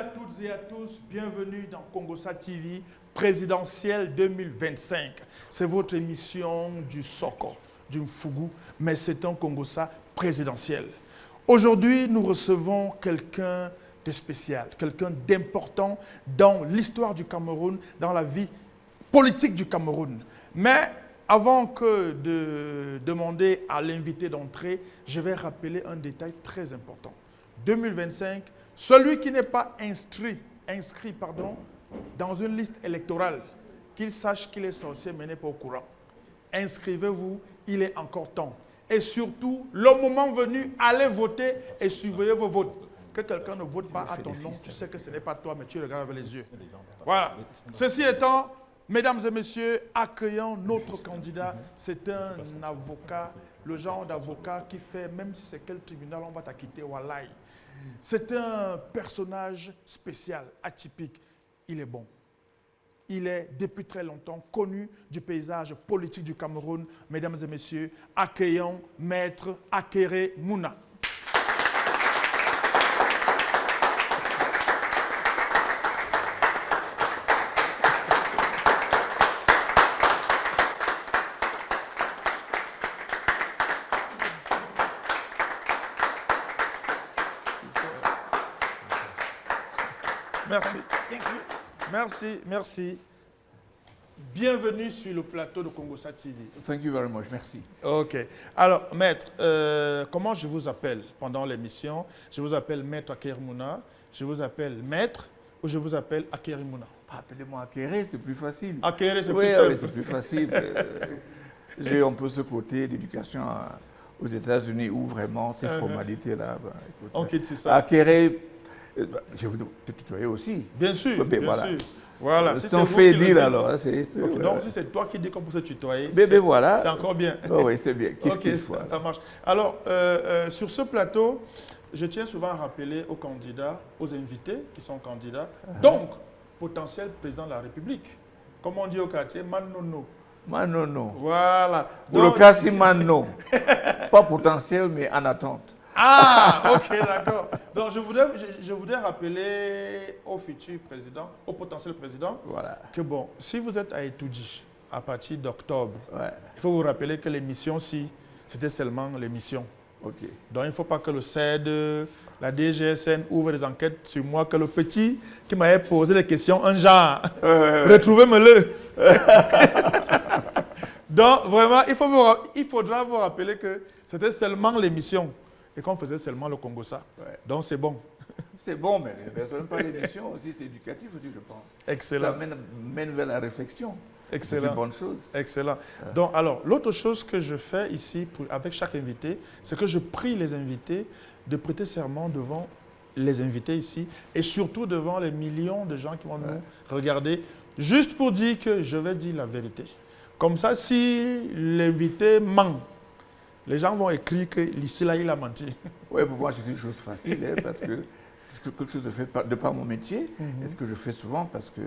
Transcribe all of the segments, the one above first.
à toutes et à tous, bienvenue dans Congossa TV présidentielle 2025. C'est votre émission du Soko, du Mfugu, mais c'est un Congossa présidentiel. Aujourd'hui, nous recevons quelqu'un de spécial, quelqu'un d'important dans l'histoire du Cameroun, dans la vie politique du Cameroun. Mais avant que de demander à l'invité d'entrer, je vais rappeler un détail très important. 2025, celui qui n'est pas inscrit dans une liste électorale, qu'il sache qu'il est sorcier mais n'est pas au courant. Inscrivez-vous, il est encore temps. Et surtout, le moment venu, allez voter et surveillez vos votes. Que quelqu'un ne vote pas à ton nom, tu sais que ce n'est pas toi, mais tu regardes avec les yeux. Voilà. Ceci étant, mesdames et messieurs, accueillons notre candidat. C'est un avocat, le genre d'avocat qui fait, même si c'est quel tribunal, on va t'acquitter, wallahi. C'est un personnage spécial, atypique. Il est bon. Il est, depuis très longtemps, connu du paysage politique du Cameroun. Mesdames et messieurs, accueillons Maître Akere Mouna. Merci. Merci. Bienvenue sur le plateau de Congossa TV. Thank you very much, merci. Ok. Alors, Maître, comment je vous appelle pendant l'émission? Je vous appelle Maître Akere Mouna, je vous appelle Maître ou je vous appelle Akere Mouna? Appelez-moi Akere, c'est plus facile. Akere, c'est oui, plus simple. Oui, c'est plus facile. J'ai un peu ce côté d'éducation aux États-Unis où vraiment ces formalités-là. On quitte sur ça. Akere, je vous te tutoyer aussi. Bien sûr, bien voilà. Sûr. Voilà. C'est un fait dire alors. Okay, donc, si c'est toi qui dis qu'on peut se tutoyer, voilà. C'est encore bien. Oh, oui, c'est bien. Ok, ça marche. Alors, sur ce plateau, je tiens souvent à rappeler aux candidats, aux invités qui sont candidats, donc, potentiel président de la République. Comme on dit au quartier, Manono. Manono. Voilà. Pour le cas, c'est Mano. Pas potentiel, mais en attente. Ah, ok, d'accord. Donc, je voudrais rappeler au futur président, au potentiel président, que bon, si vous êtes à Etoudji à partir d'octobre, il faut vous rappeler que l'émission-ci, c'était seulement l'émission. Okay. Donc, il ne faut pas que le CED, la DGSN ouvre des enquêtes sur moi, que le petit qui m'avait posé des questions, un genre, retrouvez-moi-le. Donc, vraiment, il faudra vous rappeler que c'était seulement l'émission. Et qu'on faisait seulement le Congossa. Donc c'est bon. C'est bon, mais pas l'émission aussi, c'est éducatif aussi, je pense. Excellent. Ça mène vers la réflexion. Excellent. C'est une bonne chose. Excellent. Donc alors, l'autre chose que je fais ici avec chaque invité, c'est que je prie les invités de prêter serment devant les invités ici et surtout devant les millions de gens qui vont nous regarder, juste pour dire que je vais dire la vérité. Comme ça, si l'invité ment, les gens vont écrire que ici, là, il a menti. Oui, pour moi, c'est une chose facile, parce que c'est quelque chose de par mon métier, et ce que je fais souvent, parce que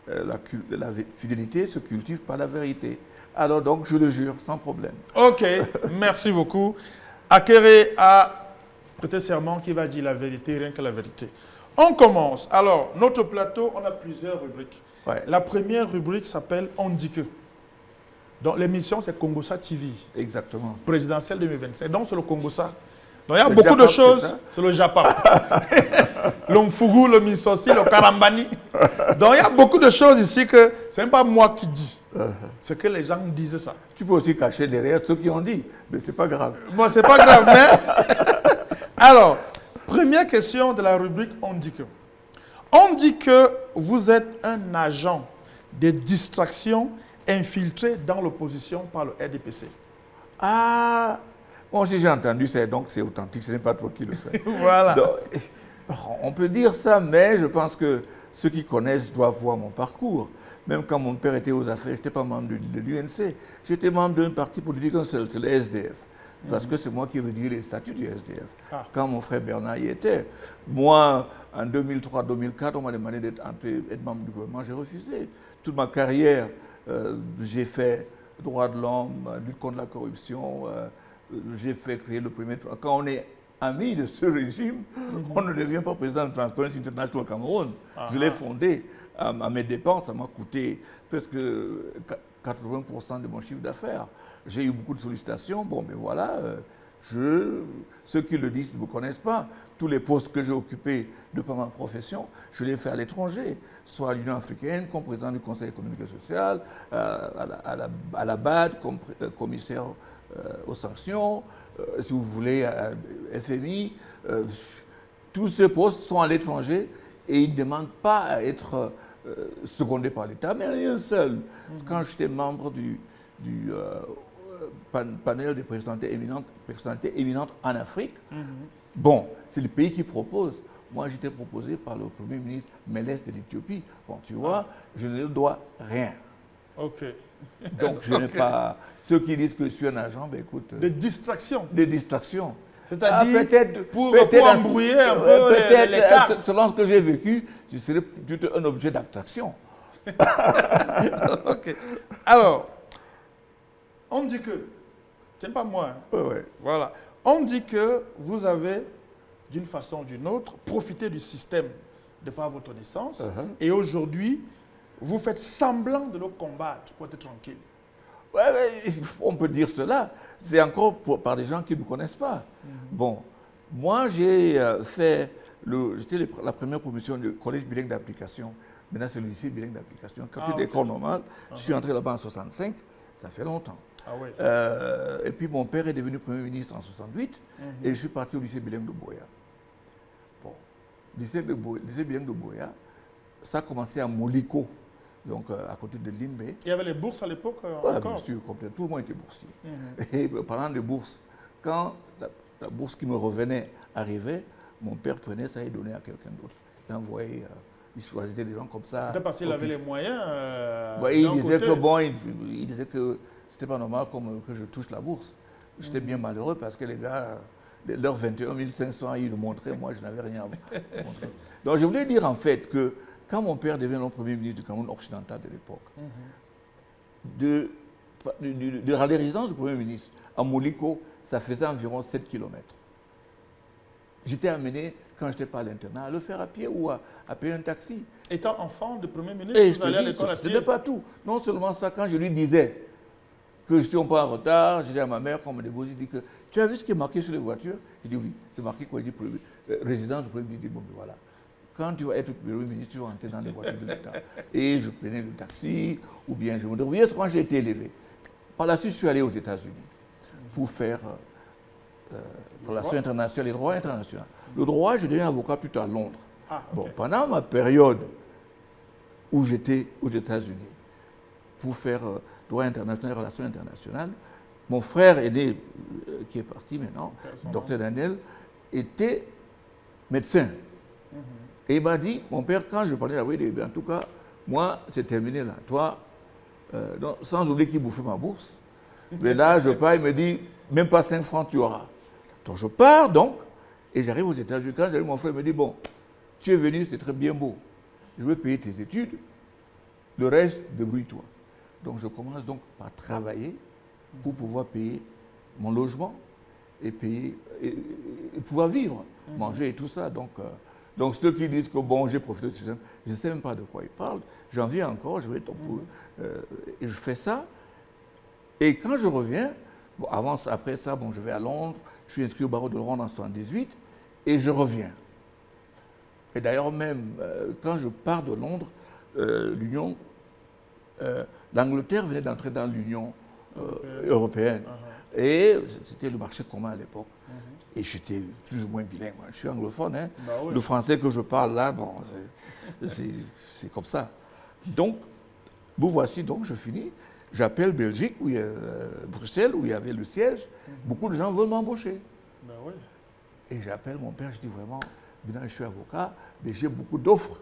la fidélité se cultive par la vérité. Alors donc, je le jure, sans problème. Ok, merci beaucoup. Akere a prêté serment qui va dire la vérité, rien que la vérité. On commence. Alors, notre plateau, on a plusieurs rubriques. La première rubrique s'appelle « On dit que ». Donc l'émission, c'est Congossa TV. Exactement. Présidentielle 2025. Donc c'est le Congossa. Donc il y a beaucoup de choses. C'est le Japap. Le Mfugu, le Missosi, le Karambani. Donc il y a beaucoup de choses ici que ce n'est pas moi qui dis. C'est que les gens disent ça. Tu peux aussi cacher derrière ceux qui ont dit. Mais ce n'est pas grave. Bon, c'est pas grave, mais... Alors, première question de la rubrique « On dit que ». On dit que vous êtes un agent de distraction infiltré dans l'opposition par le RDPC. Ah, bon, si j'ai entendu ça, donc c'est authentique, ce n'est pas toi qui le fais. Voilà. Donc, on peut dire ça, mais je pense que ceux qui connaissent doivent voir mon parcours. Même quand mon père était aux affaires, je n'étais pas membre de l'UNC, j'étais membre d'un parti politique seul, c'est le SDF. Parce que c'est moi qui ai rédigé les statuts du SDF. Quand mon frère Bernard y était. Moi, en 2003-2004, on m'a demandé d'être membre du gouvernement, j'ai refusé. Toute ma carrière, j'ai fait droits de l'homme, lutte contre la corruption, j'ai fait créer le premier... Quand on est ami de ce régime, on ne devient pas président de Transparency International Cameroun. Je l'ai fondé à mes dépenses, ça m'a coûté presque 80% de mon chiffre d'affaires. J'ai eu beaucoup de sollicitations, bon, mais voilà, ceux qui le disent ne me connaissent pas. Tous les postes que j'ai occupés de par ma profession, je les ai fait à l'étranger, soit à l'Union africaine, comme président du Conseil économique et social, à la BAD, comme commissaire aux sanctions, si vous voulez, à FMI. Tous ces postes sont à l'étranger et ils ne demandent pas à être secondés par l'État, mais il y en a un seul. Quand j'étais membre du panel des personnalités éminentes en Afrique, bon, c'est le pays qui propose. Moi, j'étais proposé par le Premier ministre Meles de l'Éthiopie. Bon, tu vois, je ne dois rien. OK. Donc, je n'ai pas... Ceux qui disent que je suis un agent, ben écoute... Des distractions. Des distractions. C'est-à-dire, pour embrouiller un peu peut-être, les cartes. selon ce que j'ai vécu, je serais plutôt un objet d'attraction. OK. Alors, on dit que... C'est pas moi. Hein. Ouais. Voilà. On dit que vous avez, d'une façon ou d'une autre, profité du système de par votre naissance. Et aujourd'hui, vous faites semblant de le combattre pour être tranquille. Ouais, on peut dire cela. C'est encore par des gens qui ne me connaissent pas. Bon, moi, j'ai fait... J'étais la première promotion du collège bilingue d'application. Maintenant, c'est le lycée bilingue d'application. Quand tu es d'école normale, je suis entré là-bas en 65. Ça fait longtemps. Ah oui. Et puis mon père est devenu Premier ministre en 68 et je suis parti au lycée bilingue de Boya. Bon, lycée bilingue de Boya, ça a commencé à Moliko, donc à côté de Limbe. Il y avait les bourses à l'époque Ouais, encore? bien sûr, complètement. Tout le monde était boursier. Et parlant de bourses, quand la bourse qui me revenait arrivait, mon père prenait ça et donnait à quelqu'un d'autre. Il envoyait... il choisissait des gens comme ça. Peut-être parce qu'il avait les moyens. Il disait que bon, il disait que c'était pas normal que je touche la bourse. J'étais bien malheureux parce que les gars, leurs 21 500, ils le montraient, moi je n'avais rien à montrer. Donc je voulais dire en fait que quand mon père devient le premier ministre du Cameroun occidental de l'époque, de la résidence du premier ministre à Moliko, ça faisait environ 7 km. J'étais amené, quand je n'étais pas à l'internat, à le faire à pied ou à payer un taxi. Étant enfant de Premier ministre, Et vous allez à l'école à pied? Ce n'est pas tout. Non seulement ça, quand je lui disais que je suis un peu en retard, je disais à ma mère, quand on me dépose, il dit que tu as vu ce qui est marqué sur les voitures? Il dit oui, c'est marqué quoi? Il dit résidence du Premier ministre. Il dit bon, ben voilà. Quand tu vas être Premier ministre, tu vas entrer dans les voitures de l'État. Et je prenais le taxi, ou bien je me débrouillais quand j'ai été élevé. Par la suite, je suis allé aux États-Unis pour faire relations internationales et droit international. Le droit, je deviens avocat plutôt à Londres. Ah, okay. Bon, pendant ma période où j'étais aux États-Unis pour faire droit international et relations internationales, mon frère aîné, qui est parti maintenant, docteur Daniel, était médecin. Et il m'a dit, mon père, quand je parlais de la voie, en tout cas, moi, c'est terminé là. Toi, donc, sans oublier qu'il bouffait ma bourse, mais là, je pars, il me dit, même pas 5 francs, tu auras. Donc, je pars donc, et j'arrive aux États-Unis. Quand j'arrive, mon frère me dit, bon, tu es venu, c'est très bien beau. Je vais payer tes études, le reste, débrouille-toi. Donc, je commence donc par travailler pour pouvoir payer mon logement et payer, et pouvoir vivre, manger et tout ça. Donc, ceux qui disent que bon, j'ai profité du système, je ne sais même pas de quoi ils parlent. J'en viens encore, je vais et je fais ça. Et quand je reviens, bon, après ça, bon, je vais à Londres, je suis inscrit au barreau de Londres en 1978 et je reviens. Et d'ailleurs, même quand je pars de Londres, l'Angleterre venait d'entrer dans l'Union européenne. Et c'était le marché commun à l'époque. Et j'étais plus ou moins bilingue. Je suis anglophone. Hein. Bah oui. Le français que je parle là, bon, c'est comme ça. Donc, vous voici, donc je finis. J'appelle Belgique, Bruxelles, où il y avait le siège. Beaucoup de gens veulent m'embaucher. Bah oui. Et j'appelle mon père, je dis vraiment, maintenant je suis avocat, mais j'ai beaucoup d'offres.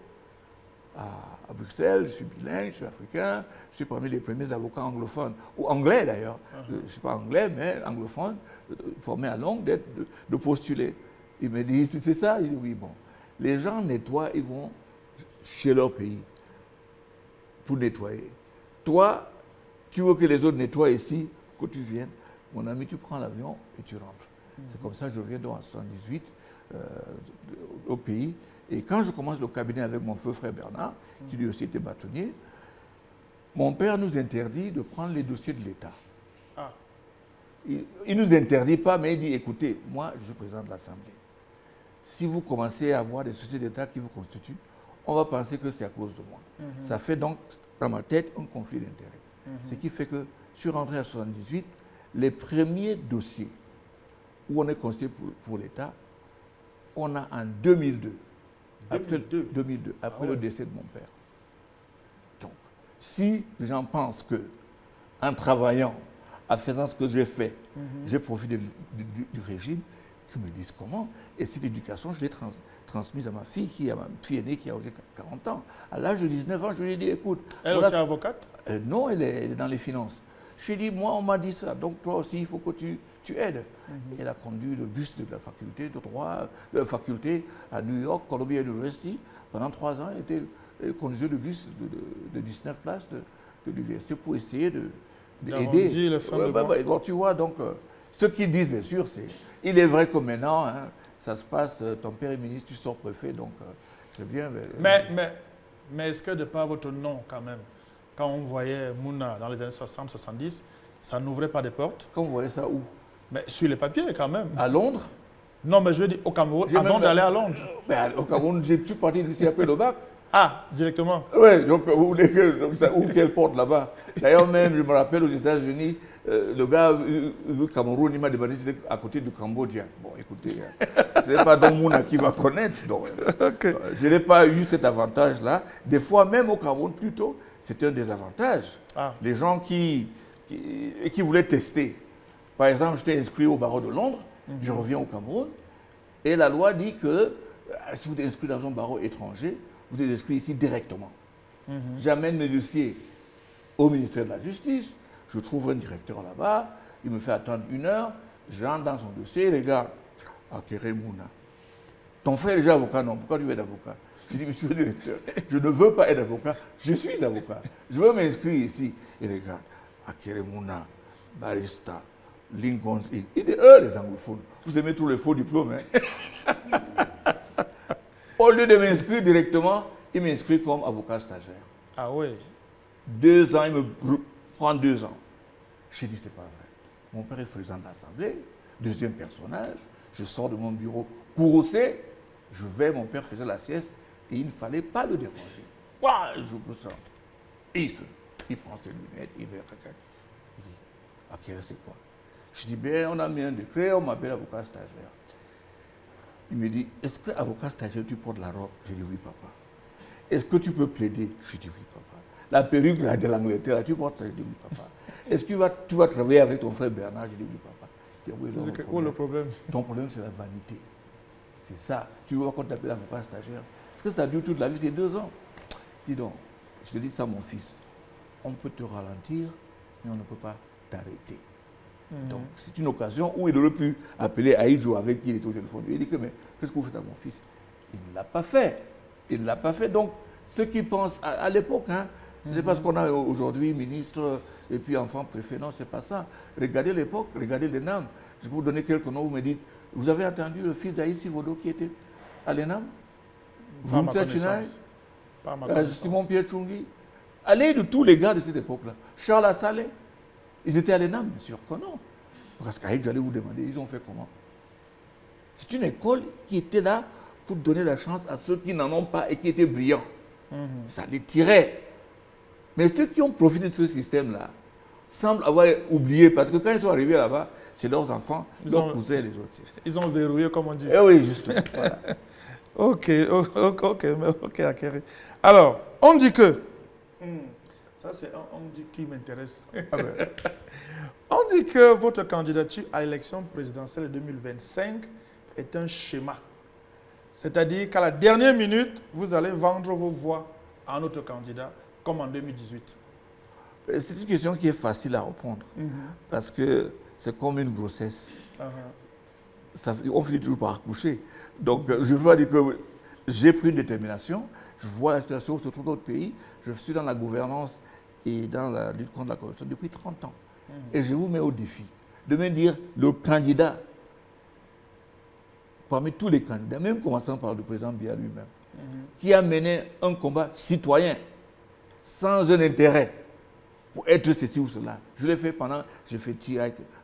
À Bruxelles, je suis bilingue, je suis africain, je suis parmi les premiers avocats anglophones, ou anglais d'ailleurs, je ne suis pas anglais, mais anglophone, formé à Londres, de postuler. Il me dit, c'est ça? Il dit, oui, bon. Les gens nettoient, ils vont chez leur pays pour nettoyer. Toi, tu veux que les autres nettoient ici, que tu viennes, mon ami, tu prends l'avion et tu rentres. C'est comme ça que je reviens donc en 1978 au pays. Et quand je commence le cabinet avec mon feu frère Bernard, qui lui aussi était bâtonnier, mon père nous interdit de prendre les dossiers de l'État. Ah. Il ne nous interdit pas, mais il dit, écoutez, moi, je suis président de l'Assemblée. Si vous commencez à avoir des sociétés d'État qui vous constituent, on va penser que c'est à cause de moi. Ça fait donc, dans ma tête, un conflit d'intérêts. Ce qui fait que, je suis rentré en 1978, les premiers dossiers où on est constitué pour l'État, on a en 2002. Après le décès de mon père. Donc, si les gens pensent que, en travaillant, en faisant ce que j'ai fait, j'ai profité du régime, qu'ils me disent comment. Et cette éducation, je l'ai transmise à ma fille aînée qui a aujourd'hui 40 ans. À l'âge de 19 ans, je lui ai dit, écoute... Elle aussi avocate? Non, elle est dans les finances. Je lui ai dit, moi, on m'a dit ça, donc toi aussi, il faut que tu aides. Elle a conduit le bus de la faculté de droit, de la faculté à New York, Columbia University. Pendant 3 ans, elle conduisait le bus de 19 places de l'université pour essayer d'aider. Bon, tu vois, donc, ce qu'ils disent, bien sûr, c'est... Il est vrai que maintenant, hein, ça se passe, ton père est ministre, tu sors préfet, donc c'est bien. Mais est-ce que de par votre nom, quand même, quand on voyait Mouna dans les années 60-70, ça n'ouvrait pas des portes? Quand vous voyez ça où? Mais sur les papiers, quand même. À Londres? Non, mais je veux dire au Cameroun, avant d'aller à Londres. Mais au Cameroun, je suis parti d'ici après le bac. Ah, directement? Oui, donc vous voulez que ça ouvre quelle porte là-bas? D'ailleurs, même, je me rappelle aux États-Unis, le gars vu Cameroun, il m'a demandé si c'était à côté du Cambodge. Bon, écoutez, ce n'est pas donc Mouna qui va connaître. Donc, je n'ai pas eu cet avantage-là. Des fois, même au Cameroun, plutôt, c'était un désavantage. Ah. Les gens qui voulaient tester. Par exemple, j'étais inscrit au barreau de Londres, je reviens au Cameroun, et la loi dit que si vous êtes inscrit dans un barreau étranger, vous êtes inscrit ici directement. J'amène mes dossiers au ministère de la Justice, je trouve un directeur là-bas, il me fait attendre 1 heure, j'entre dans son dossier, les gars, Akere Mouna, ton frère est déjà avocat, non, pourquoi tu veux être avocat? Je dis, monsieur le directeur, je ne veux pas être avocat, je suis avocat, je veux m'inscrire ici. Et les gars, Akere Mouna, barista, Lincoln's Inn, et eux les anglophones, vous aimez tous les faux diplômes, hein? Au lieu de m'inscrire directement, il m'inscrit comme avocat stagiaire. Ah oui. 2 ans, il me prend 2 ans. J'ai dit, c'est pas vrai. Mon père est président de l'Assemblée, deuxième personnage, je sors de mon bureau courroucé, je vais, mon père faisait la sieste, et il ne fallait pas le déranger. Ouah, je me sens. Il prend ses lunettes, il me regarde. Il dit, ok, c'est quoi? Je dis, ben, on a mis un décret, on m'appelle avocat stagiaire. Il me dit, est-ce que avocat stagiaire, tu portes la robe? Je dis, oui, papa. Est-ce que tu peux plaider? Je dis, oui, papa. La perruque là, de l'Angleterre, tu portes ça? Je dis, oui, papa. Est-ce que tu vas travailler avec ton frère Bernard? Je dis, oui, papa. Je dis, oui, où le problème? Ton problème, c'est la vanité. C'est ça. Tu vois qu'on t'appelle avocat stagiaire. Est-ce que ça dure toute la vie? C'est 2 ans. Dis donc, je te dis ça, mon fils. On peut te ralentir, mais on ne peut pas t'arrêter. Donc, c'est une occasion où il aurait pu appeler Aïdjo avec qui il était au téléphone. Il dit que, mais qu'est-ce que vous faites à mon fils? Il ne l'a pas fait. Il ne l'a pas fait. Donc, ceux qui pensent, à l'époque, hein, ce n'est pas ce qu'on a aujourd'hui, ministre, et puis enfant préfet. Non, ce n'est pas ça. Regardez l'époque, regardez l'ENAM. Je peux vous donner quelques noms, vous me dites, vous avez entendu le fils d'Aïssi Vodo qui était à l'ENAM? Pas ma connaissance. Pas ma connaissance. Simon Pierre Tchungi. Allez de tous les gars de cette époque-là. Charles Assalé. Ils étaient à l'ENAM, bien sûr que non. Parce qu'Aïd, j'allais vous demander, ils ont fait comment? C'est une école qui était là pour donner la chance à ceux qui n'en ont pas et qui étaient brillants. Ça les tirait. Mais ceux qui ont profité de ce système-là semblent avoir oublié, parce que quand ils sont arrivés là-bas, c'est leurs enfants, leurs cousins et les autres. Ils ont verrouillé, comme on dit. Eh oui, justement. Voilà. Ok, Akere. Alors, on dit que... Ça, c'est on dit qui m'intéresse. Ah ben. On dit que votre candidature à l'élection présidentielle de 2025 est un schéma. C'est-à-dire qu'à la dernière minute, vous allez vendre vos voix à un autre candidat, comme en 2018. C'est une question qui est facile à répondre, parce que c'est comme une grossesse. On finit toujours par accoucher. Donc, je veux pas dire que j'ai pris une détermination, je vois la situation où se trouve notre pays, je suis dans la gouvernance et dans la lutte contre la corruption depuis 30 ans. Et je vous mets au défi de me dire le candidat parmi tous les candidats, même commençant par le président Biya lui-même, qui a mené un combat citoyen, sans un intérêt, pour être ceci ou cela. Je l'ai fait j'ai fait TI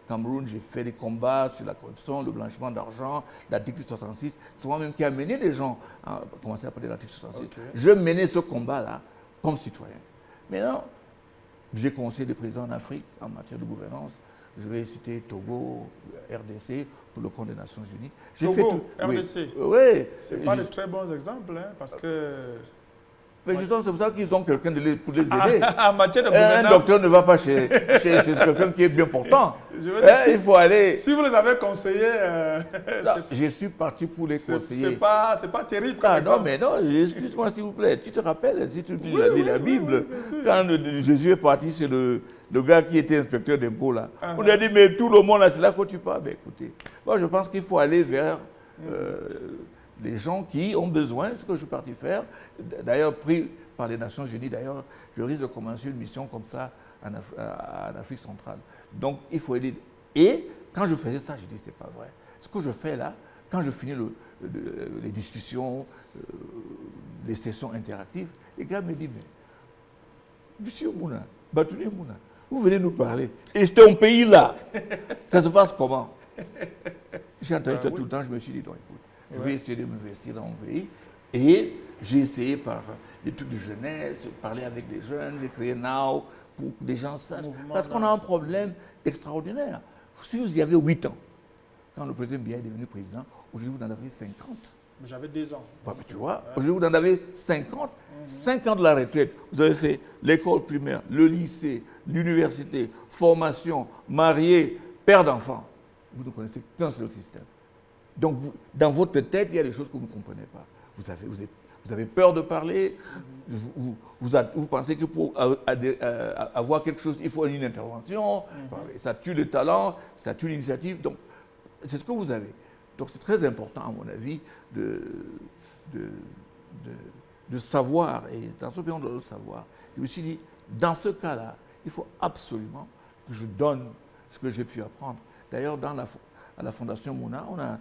Cameroun, j'ai fait des combats sur la corruption, le blanchiment d'argent, l'article 66. C'est moi-même qui a mené les gens à commencer à parler de l'article 66. Okay. Je menais ce combat-là comme citoyen. Maintenant, j'ai conseillé des présidents en Afrique en matière de gouvernance. Je vais citer Togo, RDC, pour le compte des Nations Unies. Togo, RDC. Oui. Ce n'est pas de très bons exemples, hein, parce que... Mais justement, c'est pour ça qu'ils ont quelqu'un pour les aider. En matière de gouvernance... Un docteur ne va pas chez quelqu'un qui est bien portant. Il faut aller... Si vous les avez conseillés... je suis parti pour les conseiller. C'est pas terrible. Non, mais non, excuse-moi s'il vous plaît. Tu te rappelles, si tu lis la Bible, quand Jésus est parti, c'est le gars qui était inspecteur d'impôts là. On lui a dit, mais tout le monde là, c'est là que tu parles. Ben écoutez, moi je pense qu'il faut aller vers... les gens qui ont besoin, ce que je suis parti faire, d'ailleurs pris par les Nations Unies, d'ailleurs, je risque de commencer une mission comme ça en Afrique centrale. Donc, il faut aider. Et quand je faisais ça, j'ai dit, c'est pas vrai. Ce que je fais là, quand je finis les discussions, les sessions interactives, les gars me disent, mais, Monsieur Mouna, Batouni Mouna, vous venez nous parler. Et j'étais au pays là. Ça se passe comment? J'ai entendu ça tout le temps, je me suis dit, donc écoute, je vais essayer de m'investir dans mon pays. Et j'ai essayé par des trucs de jeunesse, parler avec des jeunes, j'ai créé Now pour que les gens sachent. Parce qu'on a un problème extraordinaire. Si vous y avez 8 ans, quand le président Biya est devenu président, aujourd'hui vous en avez 50. J'avais 2 ans. Bah, mais tu vois, aujourd'hui vous en avez 50. 5 ans de la retraite, vous avez fait l'école primaire, le lycée, l'université, formation, marié, père d'enfants. Vous ne connaissez qu'un seul système. Donc, dans votre tête, il y a des choses que vous ne comprenez pas. Vous avez peur de parler, vous pensez que pour avoir quelque chose, il faut une intervention, ça tue le talent, ça tue l'initiative. Donc, c'est ce que vous avez. Donc, c'est très important, à mon avis, de savoir, et dans ce pays, on doit le savoir. Je me suis dit, dans ce cas-là, il faut absolument que je donne ce que j'ai pu apprendre. D'ailleurs, à la Fondation Mouna, on a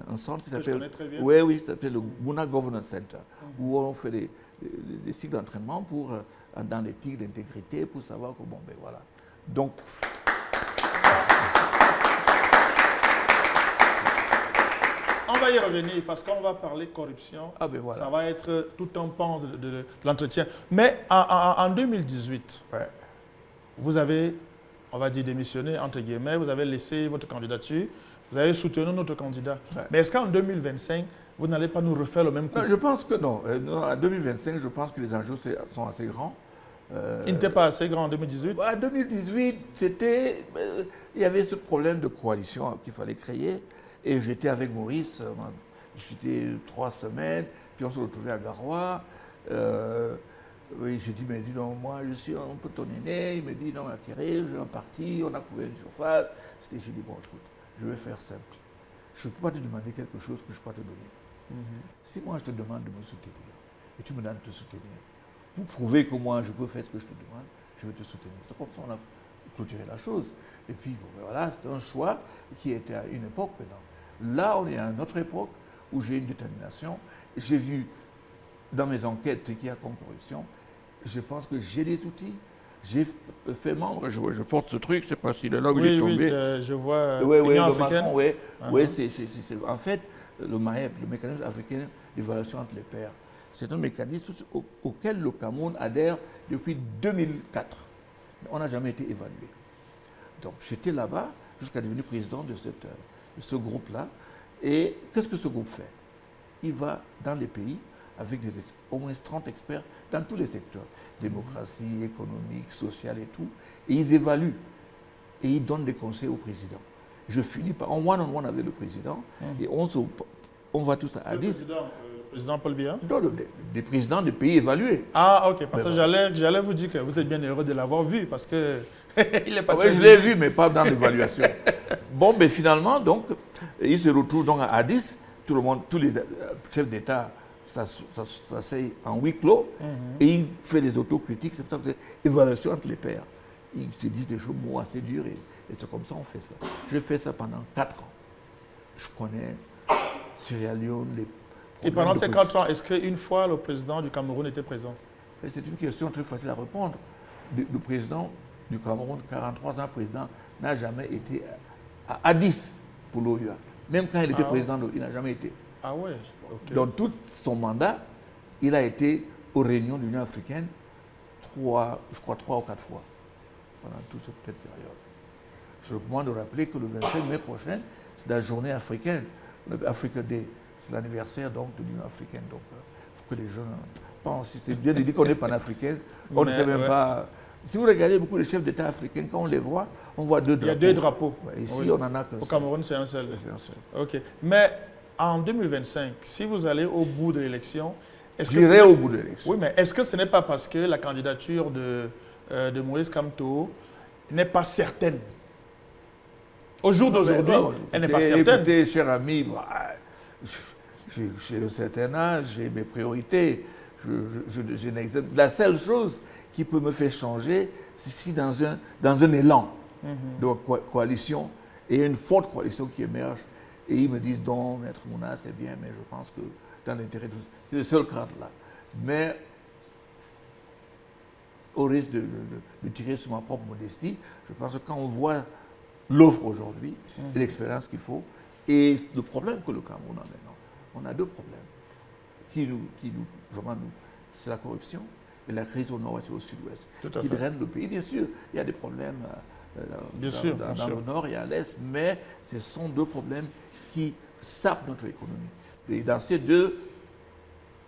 un centre qui s'appelle... Oui, ça s'appelle le Mouna Governance Center, où on fait des cycles d'entraînement dans l'éthique, d'intégrité, pour savoir que, bon, ben voilà. Donc... On va y revenir parce qu'on va parler corruption. Ah ben voilà. Ça va être tout un pan de l'entretien. Mais en 2018, vous avez, on va dire, démissionné, entre guillemets, vous avez laissé votre candidature, vous avez soutenu notre candidat. Mais est-ce qu'en 2025, vous n'allez pas nous refaire le même coup? Non, je pense que non. En 2025, je pense que les enjeux sont assez grands. Il n'était pas assez grand en 2018? En 2018, il y avait ce problème de coalition qu'il fallait créer. Et j'étais avec Maurice, j'étais 3 semaines, puis on se retrouvait à Garoua. Oui, j'ai dit, mais dis donc, moi, je suis un peu ton aîné. Il me dit, non, Akiré, j'ai un parti, on a couvert une surface. J'ai dit, bon, écoute, je vais faire simple. Je ne peux pas te demander quelque chose que je ne peux pas te donner. Si moi, je te demande de me soutenir, et tu me donnes de te soutenir, pour prouver que moi, je peux faire ce que je te demande, je vais te soutenir. C'est comme ça qu'on a clôturé la chose. Et puis, bon, voilà, c'était un choix qui était à une époque maintenant. Là, on est à une autre époque où j'ai une détermination. J'ai vu dans mes enquêtes ce qu'il y a comme corruption. Je pense que j'ai des outils. J'ai fait membre. Je porte ce truc, je ne sais pas s'il est là où il est tombé. Oui, je vois. l'Union africaine. Oui, c'est en fait le MAEP, le mécanisme africain d'évaluation entre les pairs. C'est un mécanisme auquel le Cameroun adhère depuis 2004. Mais on n'a jamais été évalué. Donc j'étais là-bas jusqu'à devenir président de ce groupe-là. Et qu'est-ce que ce groupe fait? Il va dans les pays avec au moins 30 experts dans tous les secteurs, démocratie, économique, sociale et tout, et ils évaluent et ils donnent des conseils au président. Je finis par en one-on-one avec le président et on va tous à Addis. Le président Paul Biya? Non, des présidents des pays évalués. Ah, ok, parce que j'allais vous dire que vous êtes bien heureux de l'avoir vu, parce que il n'est pas je l'ai vu, mais pas dans l'évaluation. Bon, mais finalement, donc, il se retrouve donc à Addis, tout le monde, tous les chefs d'État s'asseyent en huis clos et il fait des autocritiques. C'est pour ça que c'est évaluation entre les pairs. Ils se disent des choses assez dures et c'est comme ça qu'on fait ça. Je fais ça pendant 4 ans. Je connais Sierra Leone, les Et pendant ces problèmes 4 ans, est-ce qu'une fois le président du Cameroun était présent? C'est une question très facile à répondre. Le président du Cameroun, 43 ans président, n'a jamais été à Addis pour l'OUA. Même quand il était président, il n'a jamais été. Ah ouais, ok. Dans tout son mandat, il a été aux réunions de l'Union africaine 3 ou 4 fois pendant toute cette période. Je recommande de rappeler que le 25 mai prochain, c'est la journée africaine, le Africa Day. C'est l'anniversaire donc de l'Union africaine. Donc, il faut que les gens pensent. C'est bien de dire qu'on est panafricain. On ne sait même pas. Si vous regardez beaucoup de chefs d'État africains, quand on les voit, on voit 2 drapeaux. Il y a 2 drapeaux. Ouais, ici, on n'en a qu'un seul. Au Cameroun, c'est un seul. C'est un seul. Ok. Mais en 2025, si vous allez au bout de l'élection, est-ce que j'irai au bout de l'élection. Oui, mais est-ce que ce n'est pas parce que la candidature de Maurice Kamto n'est pas certaine? Au jour d'aujourd'hui, elle n'est pas certaine. Écoutez, cher ami, j'ai un certain âge, j'ai mes priorités. La seule chose qui peut me faire changer, c'est si dans un élan de coalition, et une forte coalition qui émerge, et ils me disent, non, Maître Mouna, c'est bien, mais je pense que dans l'intérêt de tous, c'est le seul cadre là. Mais au risque de tirer sur ma propre modestie, je pense que quand on voit l'offre aujourd'hui, et l'expérience qu'il faut, et le problème que le Cameroun a maintenant, on a 2 problèmes vraiment nous, c'est la corruption et la crise au nord et au sud-ouest, qui drainent le pays. Bien sûr, il y a des problèmes dans le nord et à l'est, mais ce sont 2 problèmes qui sapent notre économie. Et dans ces 2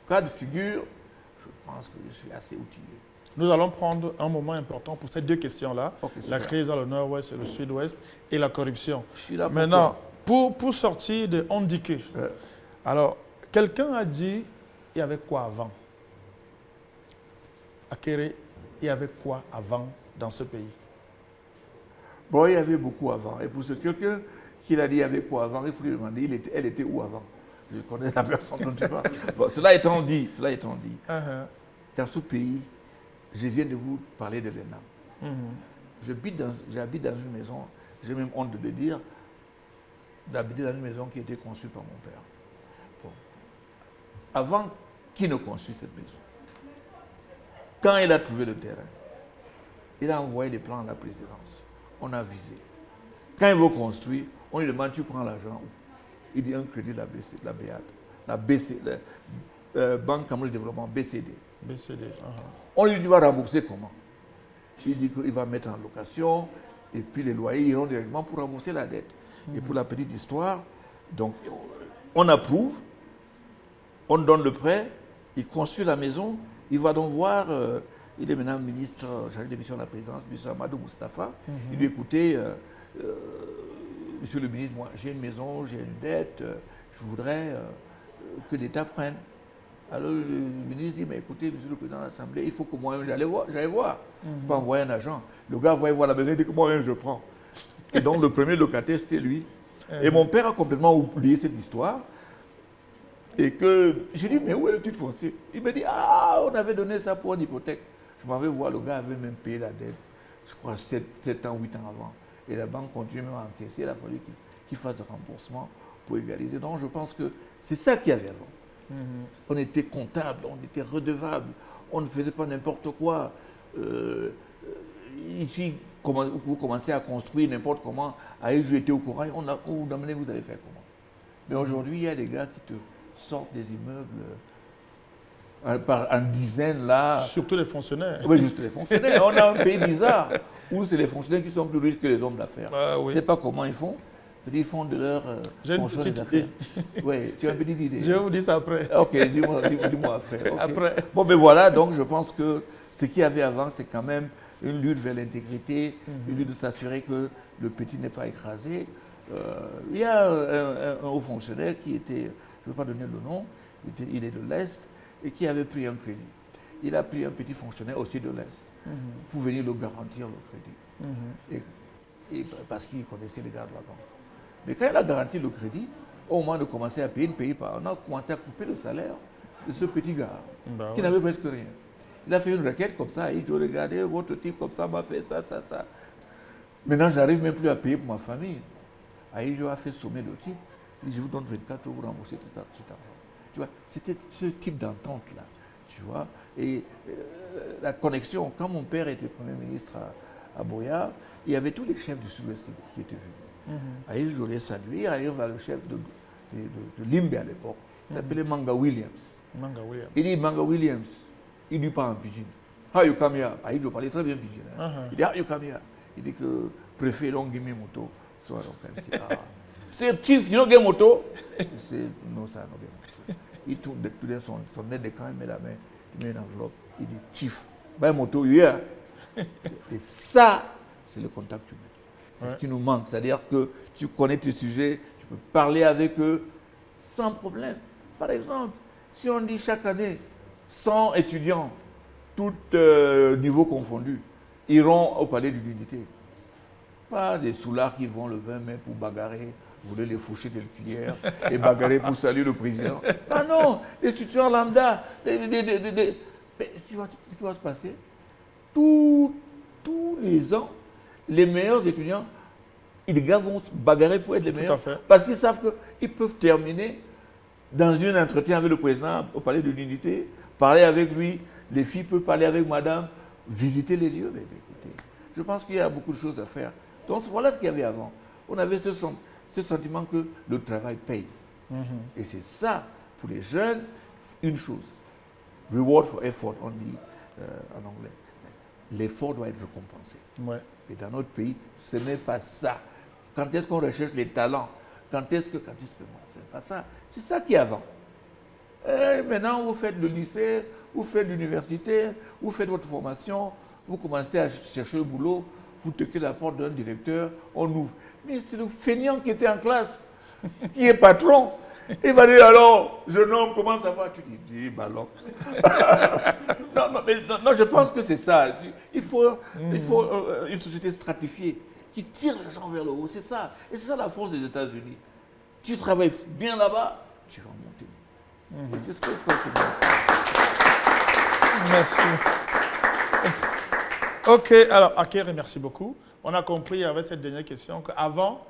cas de figure, je pense que je suis assez outillé. Nous allons prendre un moment important pour ces 2 questions-là, la crise dans le nord-ouest et le sud-ouest, et la corruption. Je suis là pour maintenant, pour sortir de Ondiké, alors, quelqu'un a dit, il y avait quoi avant? À Kéré, il y avait quoi avant dans ce pays? Bon, il y avait beaucoup avant. Et pour quelqu'un qui l'a dit il y avait quoi avant, il faut lui demander, elle était où avant? Je connais la personne dont tu parles. Bon, cela étant dit, dans ce pays, je viens de vous parler de Vietnam. J'habite dans une maison, j'ai même honte de le dire, d'habiter dans une maison qui a été conçue par mon père. Bon. Avant qu'il ne construise cette maison, quand il a trouvé le terrain, il a envoyé les plans à la présidence. On a visé. Quand il veut construire, on lui demande, tu prends l'argent où? Il dit un crédit de la BAD, la Banque Cameroun de Développement, BCD. On lui dit, tu vas rembourser comment? Il dit qu'il va mettre en location, et puis les loyers iront directement pour rembourser la dette. Et pour la petite histoire, donc on approuve, on donne le prêt, il construit la maison, il va donc voir, il est maintenant ministre chargé des missions de la présidence, M. Amadou Moustapha. Il dit, écoutez, monsieur le ministre, moi j'ai une maison, j'ai une dette, je voudrais que l'État prenne. Alors le ministre dit, mais écoutez, monsieur le président de l'Assemblée, il faut que moi-même j'aille voir. Je ne peux pas envoyer un agent. Le gars va voir la maison, il dit que moi-même je prends. Et donc le premier locataire, c'était lui. Et mon père a complètement oublié cette histoire. Et que j'ai dit, mais où est le titre foncier? Il me dit, ah, on avait donné ça pour une hypothèque. Je m'en vais voir, le gars avait même payé la dette, je crois 7 ans, 8 ans avant. Et la banque continue même à encaisser, il a fallu qu'il fasse le remboursement pour égaliser. Donc je pense que c'est ça qu'il y avait avant. On était comptable, on était redevable, on ne faisait pas n'importe quoi. Ici, vous commencez à construire n'importe comment, à je était au courant, on vous demandait, vous allez faire comment. Mais aujourd'hui, il y a des gars qui te sortent des immeubles en dizaines là. Surtout les fonctionnaires. Oui, juste les fonctionnaires. On a un pays bizarre où c'est les fonctionnaires qui sont plus riches que les hommes d'affaires. Je ne sais pas comment ils font. Ils font de leur fonction des affaires. Oui, tu as une petite idée. Je vais vous dire ça après. Ok, dis-moi après. Okay. Après. Bon, ben voilà, donc je pense que ce qu'il y avait avant, c'est quand même une lutte vers l'intégrité, une lutte de s'assurer que le petit n'est pas écrasé. Il y a un haut fonctionnaire qui était, je ne veux pas donner le nom, il est de l'Est, et qui avait pris un crédit. Il a pris un petit fonctionnaire aussi de l'Est pour venir le garantir le crédit. Et parce qu'il connaissait les gars de la banque. Mais quand il a garanti le crédit, au moment de commencer à payer, il ne payait pas. On a commencé à couper le salaire de ce petit gars qui n'avait presque rien. Il a fait une requête comme ça, il dit, regardez, votre type comme ça m'a fait ça. Maintenant, je n'arrive même plus à payer pour ma famille. Aïdjo a fait sommer le type. Il dit, je vous donne 24 jours, vous remboursez cet argent. Tu vois, c'était ce type d'entente-là, tu vois. Et la connexion, quand mon père était Premier ministre à Boya, il y avait tous les chefs du Sud-Ouest qui étaient venus. Aïe, je voulais saluer, arrive le chef de Limbe à l'époque, il s'appelait Manga Williams. Manga Williams. Il dit, Manga Williams, il lui parle en pidgin. How you come here? Aïe, je parlais très bien pidgin. Hein. Il dit, how you come here? Il dit que préfet don't give me moto. So I don't come. C'est chief, you don't get moto? Il dit, no, sir, no get moto. Il tourne son aide de camp, il met la main, il met une enveloppe, il dit, chief, buy moto, you here? Et ça, c'est le contact humain. C'est ce qui nous manque. C'est-à-dire que tu connais tes sujets, tu peux parler avec eux sans problème. Par exemple, si on dit chaque année, 100 étudiants, tous niveaux confondus, iront au palais de l'unité. Pas des soulards qui vont le 20 mai pour bagarrer, voulaient les foucher des cuillères et bagarrer pour saluer le président. Ah non, les étudiants lambda, mais tu vois ce qui va se passer? Tous les ans, les meilleurs étudiants, les gars vont se bagarrer pour être les meilleurs. Parce qu'ils savent qu'ils peuvent terminer dans un entretien avec le président au palais de l'unité, parler avec lui, les filles peuvent parler avec madame, visiter les lieux. Mais écoutez, je pense qu'il y a beaucoup de choses à faire. Donc voilà ce qu'il y avait avant. On avait ce sentiment que le travail paye. Et c'est ça, pour les jeunes, une chose. Reward for effort, on dit en anglais. L'effort doit être récompensé. Ouais. Et dans notre pays, ce n'est pas ça. Quand est-ce qu'on recherche les talents? Quand est-ce que non, ce n'est pas ça. C'est ça qui est avant. Et maintenant, vous faites le lycée, vous faites l'université, vous faites votre formation, vous commencez à chercher le boulot, vous toquez la porte d'un directeur, on ouvre. Mais c'est le feignant qui était en classe, qui est patron. Il va dire alors, jeune homme, comment ça va? Tu dis, ballon. non, je pense que c'est ça. Il faut une société stratifiée qui tire les gens vers le haut. C'est ça. Et c'est ça la force des États-Unis. Tu travailles bien là-bas, tu vas monter. C'est ce que je crois que Merci. Ok, alors, Aker, merci beaucoup. On a compris avec cette dernière question qu'avant,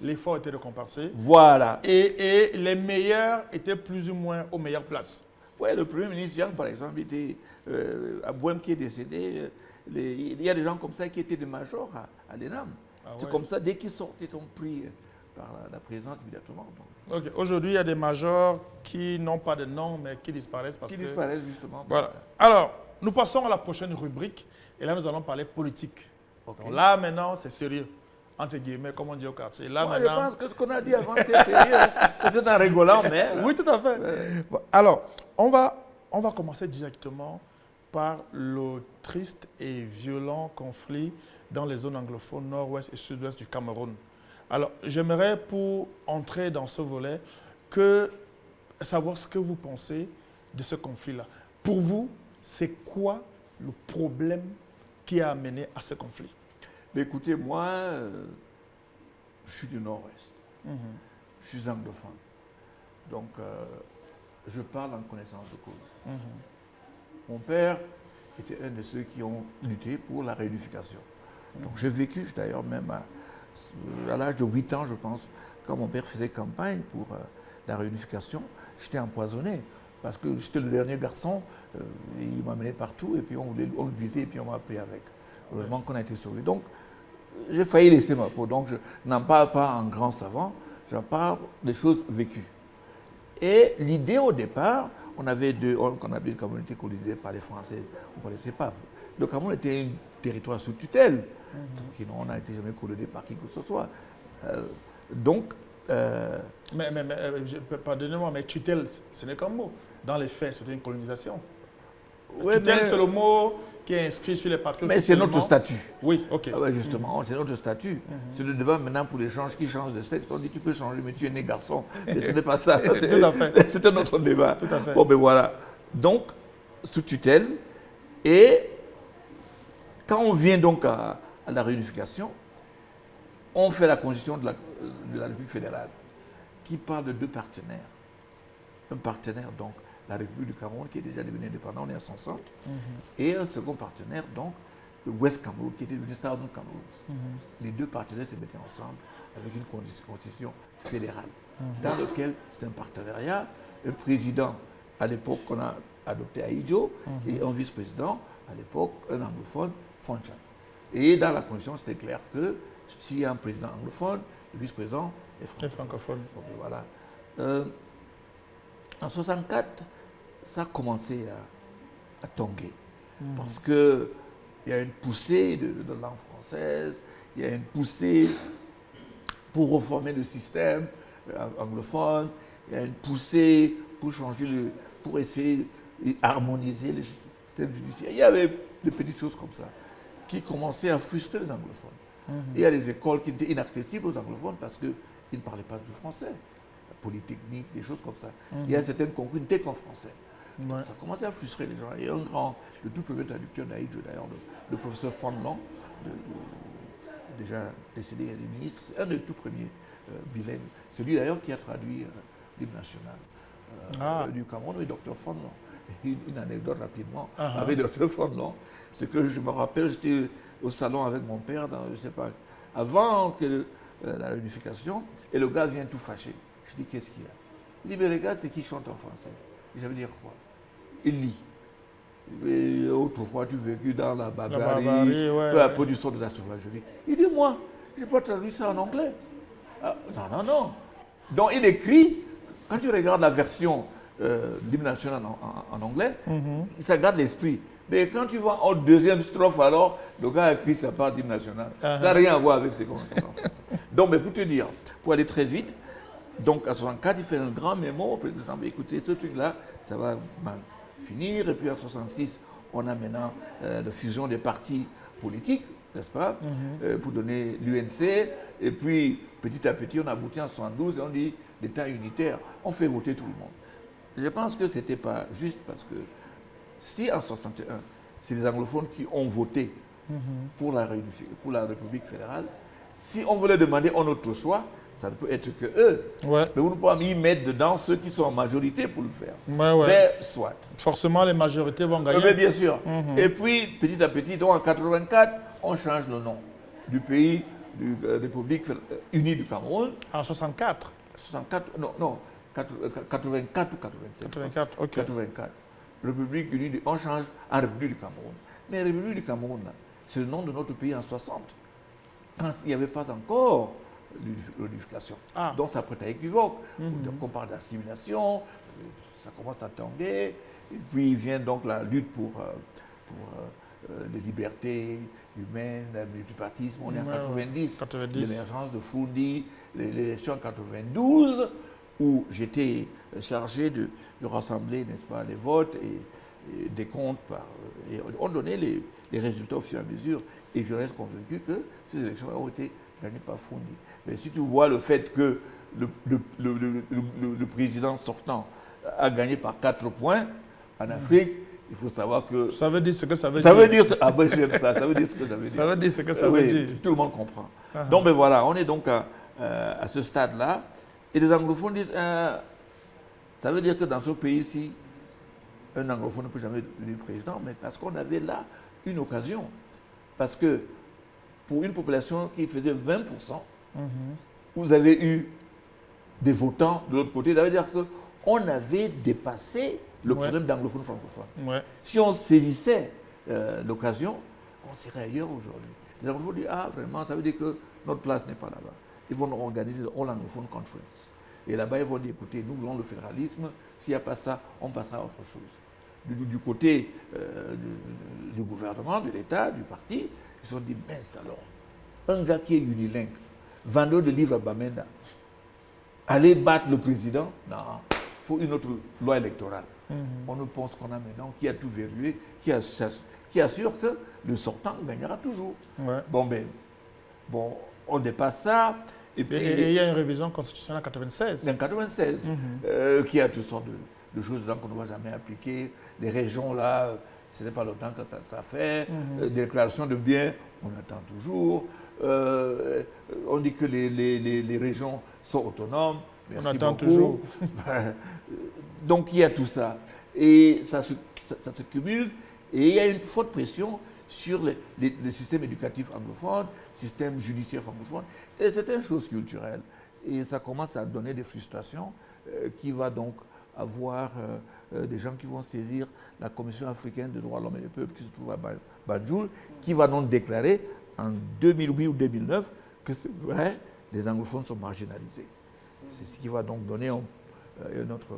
l'effort était récompensé. Voilà. Et les meilleurs étaient plus ou moins aux meilleures places. Oui, le Premier ministre Yang, par exemple, était à Bohème qui est décédé. Il y a des gens comme ça qui étaient des majors à l'ENAM. C'est comme ça, dès qu'ils sortaient, ils ont pris par la présidence immédiatement. Okay. Aujourd'hui, il y a des majors qui n'ont pas de nom, mais qui disparaissent parce disparaissent, justement. Voilà. Alors, nous passons à la prochaine rubrique. Et là, nous allons parler politique. Okay. Donc là, maintenant, c'est sérieux. Entre guillemets, comme on dit au quartier. Là, moi, maintenant... je pense que ce qu'on a dit avant, c'est sérieux. Peut-être en rigolant, mais... Oui, tout à fait. Bon, alors, on va commencer directement par le triste et violent conflit dans les zones anglophones nord-ouest et sud-ouest du Cameroun. Alors, j'aimerais, pour entrer dans ce volet, savoir ce que vous pensez de ce conflit-là. Pour vous, c'est quoi le problème qui a amené à ce conflit? Mais écoutez, moi, je suis du nord-ouest. Je suis anglophone. Donc, je parle en connaissance de cause. Mon père était un de ceux qui ont lutté pour la réunification. Donc, j'ai vécu, d'ailleurs, même à l'âge de 8 ans, je pense, quand mon père faisait campagne pour la réunification, j'étais empoisonné. Parce que j'étais le dernier garçon, il m'amenait partout, et puis on le visait, et puis on m'a pris avec. Heureusement qu'on a été sauvés. Donc, j'ai failli laisser ma peau. Donc, je n'en parle pas en grand savant, j'en parle des choses vécues. Et l'idée au départ, on avait une communauté colonisée par les Français, on ne connaissait pas. Le Cameroun était un territoire sous tutelle. Donc, on n'a été jamais colonisé par qui que ce soit. Pardonnez-moi, mais tutelle, ce n'est qu'un mot. Dans les faits, c'était une colonisation. Ouais, tutelle, c'est le mot qui est inscrit sur les papiers. Mais c'est notre statut. Oui, ok. Ah ouais, justement, c'est notre statut. C'est le débat maintenant pour les gens qui changent de sexe. On dit tu peux changer, mais tu es né garçon. Mais ce n'est pas ça. Tout à fait. C'est un autre débat. Tout à fait. Bon, ben voilà. Donc, sous tutelle. Et quand on vient donc à la réunification, on fait la constitution de la République fédérale qui parle de deux partenaires. Un partenaire, donc, la République du Cameroun, qui est déjà devenue indépendante, on est à 160. Et un second partenaire, donc, le West Cameroun, qui était devenu Southern Cameroun. Les deux partenaires se mettaient ensemble avec une constitution fédérale, dans laquelle c'est un partenariat. Un président, à l'époque, qu'on a adopté à Idjo, et un vice-président, à l'époque, un anglophone, Fonchan. Et dans la constitution, c'était clair que s'il y a un président anglophone, le vice-président est francophone. Donc, voilà. En 1964, ça a commencé à tanguer. Parce qu'il y a une poussée de langue française, il y a une poussée pour reformer le système anglophone, il y a une poussée pour changer pour essayer d'harmoniser le système judiciaire. Il y avait des petites choses comme ça qui commençaient à frustrer les anglophones. Il y a des écoles qui étaient inaccessibles aux anglophones parce qu'ils ne parlaient pas du français. La polytechnique, des choses comme ça. Il y a certains concours qui n'étaient qu'en français. Ça a commencé à frustrer les gens. Et le tout premier traducteur d'Aïdjo, d'ailleurs, le professeur Fonlon, déjà décédé, il y a des ministres, c'est un des tout premiers bilingues. C'est lui d'ailleurs qui a traduit l'hymne national du Cameroun, le docteur Fonlon. Une anecdote rapidement avec le docteur Fonlon, c'est que je me rappelle, j'étais au salon avec mon père, je ne sais pas, avant que la réunification, et le gars vient tout fâché. Je dis, qu'est-ce qu'il y a? Il dit, mais regarde, c'est qui chante en français. Je veux dire quoi? Il lit. Et autrefois, tu vécu dans la barbarie, peu à peu du sort de la sauvagerie. Il dit, moi, je n'ai pas traduit ça en anglais. Ah, non. Donc, il écrit, quand tu regardes la version de l'hymne national en anglais, ça garde l'esprit. Mais quand tu vas en deuxième strophe, alors, le gars a écrit sa part d'hymne national. Ça n'a rien à voir avec ce qu'on entend en français. Donc, mais pour te dire, pour aller très vite, donc à 64, il fait un grand mémo, président, écoutez, ce truc-là, ça va mal finir. Et puis en 66, on a maintenant la fusion des partis politiques, n'est-ce pas, pour donner l'UNC. Et puis, petit à petit, on a abouti en 72 et on dit l'État unitaire. On fait voter tout le monde. Je pense que ce n'était pas juste parce que si en 61, c'est les anglophones qui ont voté pour la République fédérale, si on voulait demander un autre choix, ça ne peut être que eux. Mais vous ne pouvez pas y mettre dedans ceux qui sont en majorité pour le faire. Mais soit. Forcément, les majorités vont gagner. Mais bien sûr. Et puis, petit à petit, donc en 84, on change le nom du pays, de la République unie du Cameroun. En 64 64, non, 84 ou 87. 84, ok. 84. République unie, on change en République du Cameroun. Mais République du Cameroun, c'est le nom de notre pays en 60. Quand il n'y avait pas encore l'unification. Donc ça prête à équivoque. Donc on parle d'assimilation, ça commence à tanguer. Et puis vient donc la lutte pour les libertés humaines, le multipartisme. On est en 90. L'émergence de Froundi, l'élection en 92, où j'étais chargé de rassembler, n'est-ce pas, les votes et des comptes. Et on donnait les résultats au fur et à mesure. Et je reste convaincu que ces élections ont été gagnées par Froundi. Mais si tu vois le fait que le président sortant a gagné par 4 points en Afrique, il faut savoir que... Ça veut dire ce que ça veut dire. Ça veut dire... Ah ben j'aime ça, ça veut dire ce que ça veut dire. Ça veut dire ce que ça veut dire. Tout le monde comprend. Donc ben voilà, on est donc à ce stade-là. Et les anglophones disent, ça veut dire que dans ce pays-ci, un anglophone ne peut jamais devenir président, mais parce qu'on avait là une occasion. Parce que pour une population qui faisait 20%, vous avez eu des votants de l'autre côté. Ça veut dire qu'on avait dépassé le problème d'anglophone francophone. Si on saisissait l'occasion, on serait ailleurs aujourd'hui. Les anglophones disent, vraiment, ça veut dire que notre place n'est pas là-bas. Ils vont organiser le All Anglophone Conference. Et là-bas, ils vont dire, écoutez, nous voulons le fédéralisme. S'il n'y a pas ça, on passera à autre chose. Du côté du gouvernement, de l'État, du parti, ils se sont dit, mince alors, un gars qui est unilingue, vendeur de livres à Bamenda, aller battre le président, non, il faut une autre loi électorale. On ne pense qu'on a maintenant, qui a tout verrouillé, qui assure que le sortant gagnera toujours. Bon, on dépasse ça. Et il y a une révision constitutionnelle en 96. En 96, qui a toutes sortes de choses qu'on ne va jamais appliquer. Les régions, là, ce n'est pas longtemps que ça fait. Déclaration de biens, on attend toujours. On dit que les régions sont autonomes. Merci on attend beaucoup. Toujours. Donc il y a tout ça. Et ça se cumule. Et il y a une forte pression sur le système éducatif anglophone, système judiciaire anglophone, et c'est une chose culturelle. Et ça commence à donner des frustrations qui va donc avoir des gens qui vont saisir la Commission africaine des droits de l'homme et des peuples qui se trouve à Banjul, qui va donc déclarer en 2008 ou 2009 que c'est vrai, les anglophones sont marginalisés. C'est ce qui va donc donner notre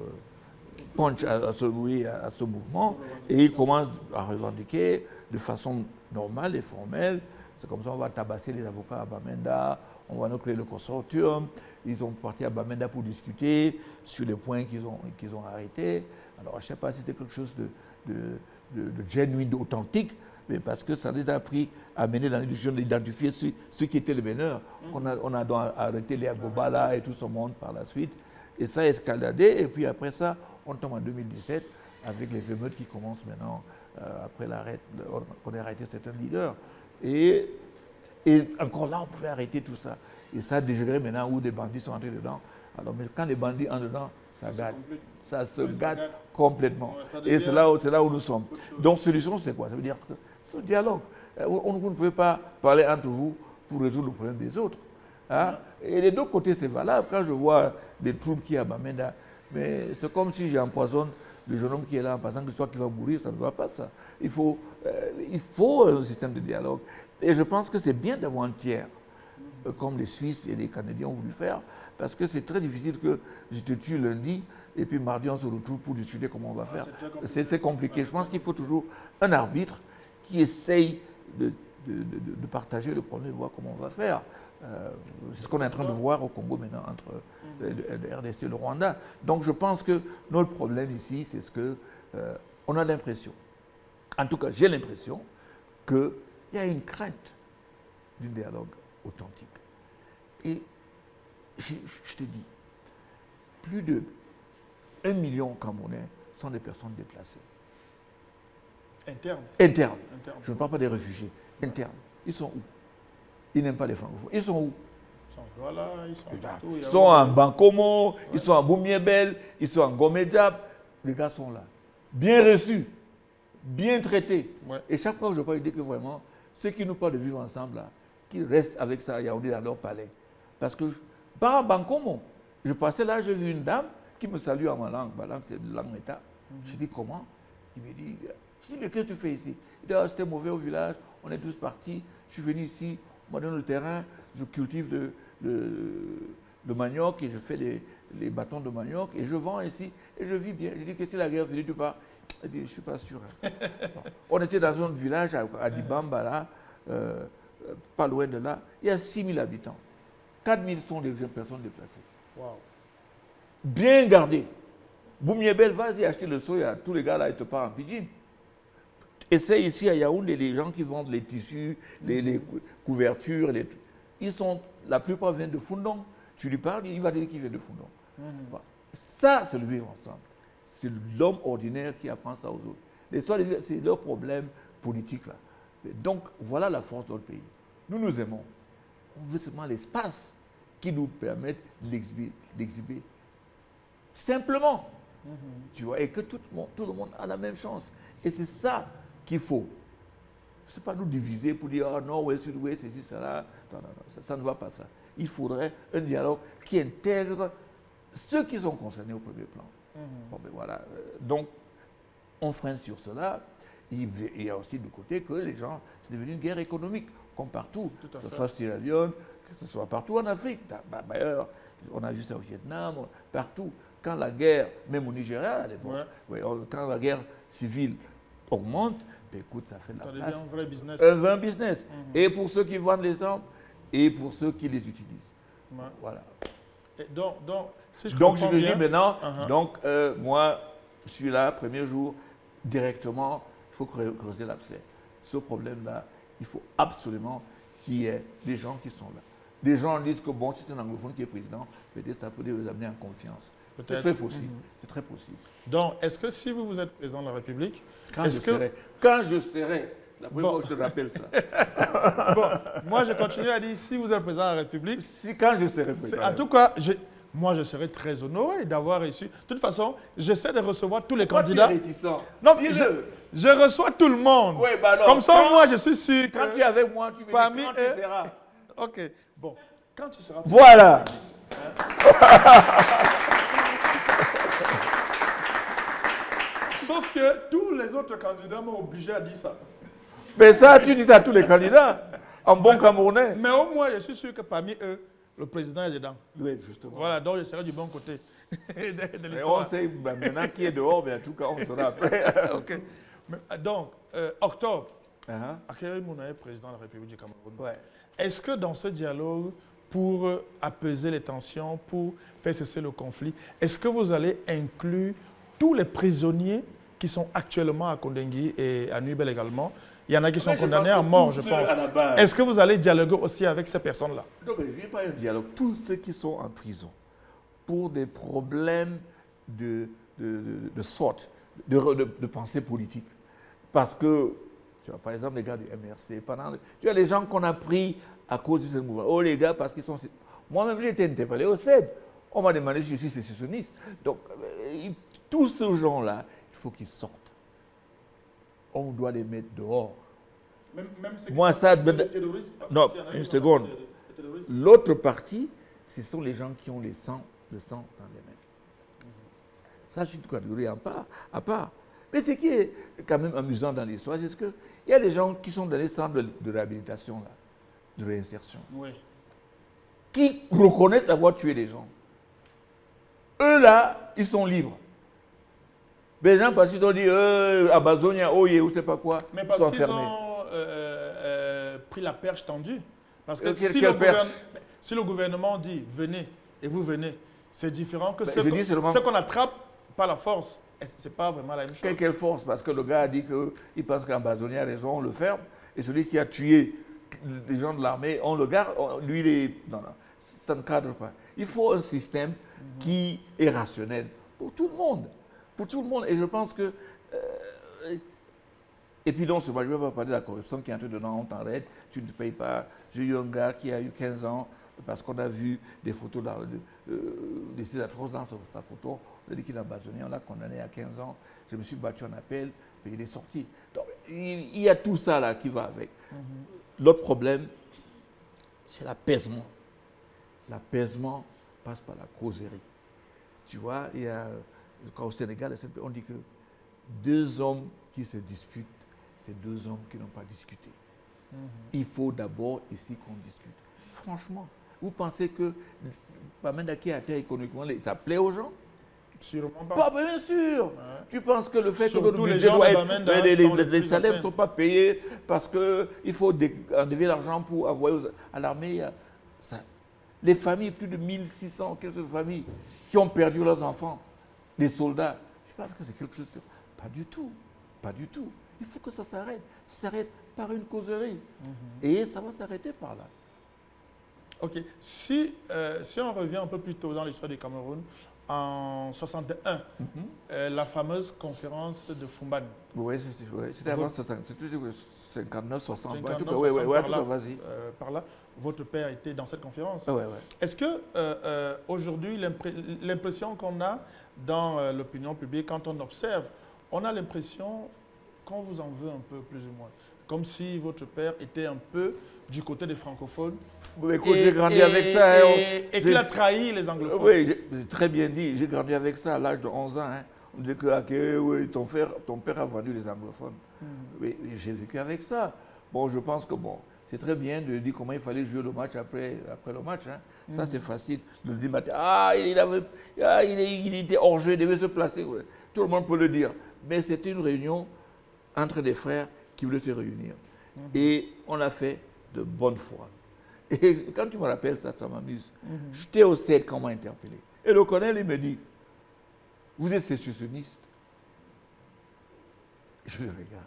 punch à ce mouvement, et ils commencent à revendiquer de façon normale et formelle. C'est comme ça qu'on va tabasser les avocats à Bamenda, on va nous créer le consortium. Ils sont partis à Bamenda pour discuter sur les points qu'ils ont arrêtés. Alors, je ne sais pas si c'était quelque chose de genuine, d'authentique, mais parce que ça les a pris à mener dans l'illusion d'identifier ceux qui étaient les meneurs. On a donc arrêté les Agobala et tout ce monde par la suite. Et ça a escaladé. Et puis après ça, on tombe en 2017 avec les émeutes qui commencent maintenant, après qu'on ait arrêté certains leaders. Et encore là, on pouvait arrêter tout ça. Et ça a dégénéré maintenant où des bandits sont entrés dedans. Alors, mais quand les bandits entrent dedans, ça gâte. Ça se gâte complètement. Ouais, et c'est là où nous sommes. Donc, solution, c'est quoi? Ça veut dire que c'est le dialogue. Vous ne pouvez pas parler entre vous pour résoudre le problème des autres. Hein? Et des deux côtés, c'est valable. Quand je vois des troupes qui à Bamenda, mais c'est comme si j'empoisonne le jeune homme qui est là en passant que c'est toi qui vas mourir, ça ne va pas ça. Il faut un système de dialogue. Et je pense que c'est bien d'avoir un tiers, comme les Suisses et les Canadiens ont voulu faire, parce que c'est très difficile que je te tue lundi et puis mardi on se retrouve pour discuter comment on va faire. C'est compliqué. Je pense qu'il faut toujours un arbitre qui essaye de partager le problème, de voir comment on va faire. C'est ce qu'on est en train de voir au Congo maintenant entre le RDC et le Rwanda. Donc je pense que notre problème ici, c'est ce que on a l'impression, en tout cas j'ai l'impression, qu'il y a une crainte d'un dialogue authentique. Et je te dis, plus de 1 million Camerounais sont des personnes déplacées. Internes. Je ne parle pas des réfugiés. Internes. Ils sont où? Ils n'aiment pas les francophones. Ils sont où? Ils sont voilà, ils sont partout. Ils sont en Bankomo, ils sont en Boumiébel, ils sont en Gomediap. Les gars sont là. Bien reçus, bien traités. Ouais. Et chaque fois que je parle, je dis que vraiment, ceux qui nous parlent de vivre ensemble, là, qu'ils restent avec ça à Yaoundé dans leur palais. Parce que, par Bankomo, je passais là, j'ai vu une dame qui me salue en ma langue. Ma langue, c'est la langue méta. Je dis comment? Il me dit, je dis, mais qu'est-ce que tu fais ici? Il dit, ah, c'était mauvais au village, on est tous partis, je suis venu ici, on m'a donné le terrain, je cultive le manioc et je fais les bâtons de manioc et je vends ici et je vis bien. Je dis que si la guerre finit, tu pars. Il dit, je ne suis pas sûr. Hein. On était dans un village à Dibamba, là, pas loin de là, il y a 6 000 habitants. 4 000 sont des personnes déplacées. Wow. Bien gardées. Boumiébel, vas-y acheter le soya, tous les gars là, ils te parlent en pidgin. Essaye ici à Yaoundé, les gens qui vendent les tissus, les couvertures, la plupart viennent de Fundong. Tu lui parles, il va dire qu'il vient de Fundong. Voilà. Ça, c'est le vivre ensemble. C'est l'homme ordinaire qui apprend ça aux autres. C'est leur problème politique là. Donc, voilà la force de notre pays. Nous nous aimons. On veut seulement l'espace qui nous permette d'exhiber. Simplement. Tu vois, et que tout le monde a la même chance. Et c'est ça qu'il faut. Ce n'est pas nous diviser pour dire, ah non, ouais, sud-ouest, c'est ça, là. Non, ça ne va pas ça. Il faudrait un dialogue qui intègre ceux qui sont concernés au premier plan. Bon, ben voilà. Donc, on freine sur cela. Il y a aussi du côté que les gens, c'est devenu une guerre économique, comme partout. Que ce soit Sierra Leone, que ce soit partout en Afrique. D'ailleurs, on a vu ça au Vietnam, partout. Quand la guerre, même au Nigeria à l'époque, quand la guerre civile augmente, ben écoute, ça fait de la place. Ça devient un vrai business. Un vrai business. Et pour ceux qui vendent les armes, et pour ceux qui les utilisent. Voilà. Et donc, si je donc, je comprends te bien, dis maintenant, donc, moi, je suis là, premier jour, directement, il faut creuser l'abcès. Ce problème-là, il faut absolument qu'il y ait des gens qui sont là. Des gens disent que bon, si c'est un anglophone qui est président, peut-être ça peut les amener en confiance. C'est très possible. C'est très possible. Donc, est-ce que si vous êtes président de la République, quand je serai, la première fois que je te rappelle ça. Bon, moi je continue à dire si vous êtes président de la République. Quand je serai président. En tout cas, moi, je serais très honoré d'avoir reçu. De toute façon, j'essaie de recevoir tous les Pourquoi candidats. tu es réticent? Non, Dis-le. je reçois tout le monde. Oui, bah alors, Comme ça, moi, je suis sûr que... Quand tu es avec moi, tu me dis parmi quand eux- tu seras. OK. Bon, quand tu seras... Voilà. Sauf que tous les autres candidats m'ont obligé à dire ça. Mais ça, tu dis ça à tous les candidats, en bon Camerounais. Mais au moins, je suis sûr que parmi eux, le président est dedans. Oui, justement. Voilà, donc je serai du bon côté de Et l'histoire. on sait maintenant qui est dehors, mais en tout cas, on sera après. OK. Donc, octobre, Uh-huh. Akéry Mounaye, président de la République du Cameroun. Ouais. Est-ce que dans ce dialogue, pour apaiser les tensions, pour faire cesser le conflit, est-ce que vous allez inclure tous les prisonniers qui sont actuellement à Kondengui et à Nubel également? Il y en a qui sont Mais je condamnés pense à que mort, tous je ceux pense. à la base- Est-ce que vous allez dialoguer aussi avec ces personnes-là? Donc, il n'y a pas un dialogue. Tous ceux qui sont en prison pour des problèmes de sorte, de pensée politique. Parce que, tu vois, par exemple, les gars du MRC, tu as les gens qu'on a pris à cause de ce mouvement. Oh, les gars, parce qu'ils sont... Moi-même, j'ai été interpellé au CED. On m'a demandé si je suis sécessionniste. Donc, tous ces gens-là, il faut qu'ils sortent. On doit les mettre dehors. Même ceux qui Moi, sont ça... des terroristes, Non, s'il y en a qui une sont seconde. des terroristes. L'autre partie, ce sont les gens qui ont le sang dans les mains. Ça, c'est une catégorie à part. Mais ce qui est quand même amusant dans l'histoire, c'est qu'il y a des gens qui sont dans les centres de réhabilitation, là, de réinsertion, Oui. qui reconnaissent avoir tué des gens. Eux, là, ils sont libres. Mais les gens, parce qu'ils ont dit, Amazonia, Oye, ou je ne sais pas quoi, Mais ils parce sont qu'ils enfermés. ont pris la perche tendue. Parce que Quelle perche? si le gouvernement dit venez et vous venez, c'est différent que Ben, ce je dis seulement- qu'on attrape par la force. Ce n'est pas vraiment la même chose. Quelle force? Parce que le gars a dit qu'il pense qu'Amazonia a raison, on le ferme. Et celui qui a tué les gens de l'armée, on le garde. Lui, il est... Non, ça ne cadre pas. Il faut un système qui est rationnel pour tout le monde. Pour tout le monde. Et je pense que... et puis non, je ne vais pas parler de la corruption qui est entrée dedans, on t'arrête, tu ne payes pas. J'ai eu un gars qui a eu 15 ans parce qu'on a vu des photos de ces atroces dans sa photo. On a dit qu'il est Amazonie, on l'a condamné à 15 ans. Je me suis battu en appel, puis il est sorti. Donc, il y a tout ça là qui va avec. L'autre problème, c'est l'apaisement. L'apaisement passe par la causerie. Tu vois, il y a, au Sénégal, on dit que deux hommes qui se disputent, c'est deux hommes qui n'ont pas discuté. Il faut d'abord ici qu'on discute. Franchement, vous pensez que Bamenda qui est à terre économiquement, ça plaît aux gens? Sûrement pas. Pas bien sûr. Tu penses que le fait que Surtout le les budget gens doit de être... Bamenda les sont les plus salaires à ne sont pas payés parce qu'il faut enlever l'argent pour envoyer à l'armée. Les familles, plus de 1600 quelques familles qui ont perdu leurs enfants, des soldats. Je pense que c'est quelque chose de... Pas du tout. Pas du tout. Il faut que ça s'arrête. Ça s'arrête par une causerie. Et ça va s'arrêter par là. OK. Si on revient un peu plus tôt dans l'histoire du Cameroun, en 61, la fameuse conférence de Fumban. Oui, c'était avant 59, 60. 59, En tout cas, oui, par là, vas-y. par là, votre père était dans cette conférence. Ouais. Est-ce que aujourd'hui, l'impression qu'on a dans l'opinion publique, quand on observe, on a l'impression qu'on vous en veut un peu, plus ou moins. Comme si votre père était un peu du côté des francophones. Mais écoute, j'ai grandi avec ça. Et qu'il a trahi les anglophones. Oui, j'ai très bien dit. J'ai grandi avec ça à l'âge de 11 ans. Hein. On disait que oui, ton père a vendu les anglophones. Oui, j'ai vécu avec ça. Bon, je pense que bon, c'est très bien de dire comment il fallait jouer le match après le match. Hein. Ça, c'est facile. Le dire matin, il était hors jeu, il devait se placer. Ouais. Tout le monde peut le dire. Mais c'était une réunion entre des frères qui voulaient se réunir. Et on l'a fait de bonne foi. Et quand tu me rappelles ça, ça m'amuse. J'étais au CED quand on m'a interpellé. Et le colonel, il me dit, vous êtes sécessionniste? Je le regarde.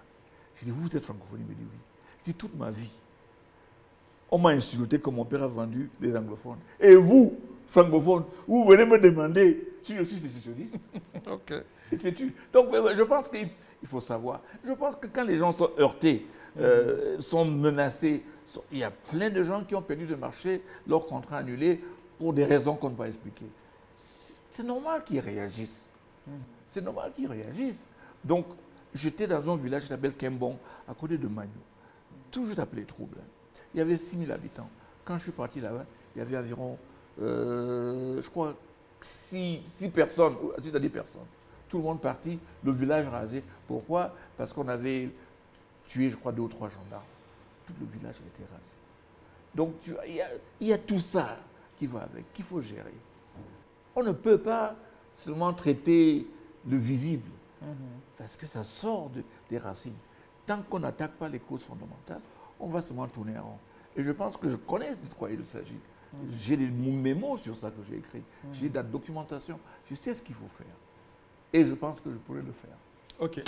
Je dis, vous êtes francophone? Il me dit oui. Je dis, toute ma vie, on m'a insulté que mon père a vendu les anglophones. Et vous, francophones, vous venez me demander si je suis sécessionniste? OK. Donc, je pense qu'il faut savoir. Je pense que quand les gens sont heurtés, sont menacés, il y a plein de gens qui ont perdu de marché, leur contrat annulé, pour des raisons qu'on ne peut pas expliquer. c'est normal qu'ils réagissent. C'est normal qu'ils réagissent. Donc, j'étais dans un village qui s'appelle Kembong, à côté de Magno. Tout juste appelé Trouble. Il y avait 6 000 habitants. Quand je suis parti là-bas, il y avait environ, je crois, 6 personnes, 6 à 10 personnes. Tout le monde parti, le village rasé. Pourquoi? Parce qu'on avait tué, je crois, 2 ou 3 gendarmes. Tout le village a été rasé. Donc, il y a tout ça qui va avec, qu'il faut gérer. On ne peut pas seulement traiter le visible, parce que ça sort des racines. Tant qu'on n'attaque pas les causes fondamentales, on va seulement tourner en rond. Et je pense que je connais de quoi il s'agit. J'ai des mémos sur ça que j'ai écrit. J'ai de la documentation. Je sais ce qu'il faut faire. Et je pense que je pourrais le faire. OK.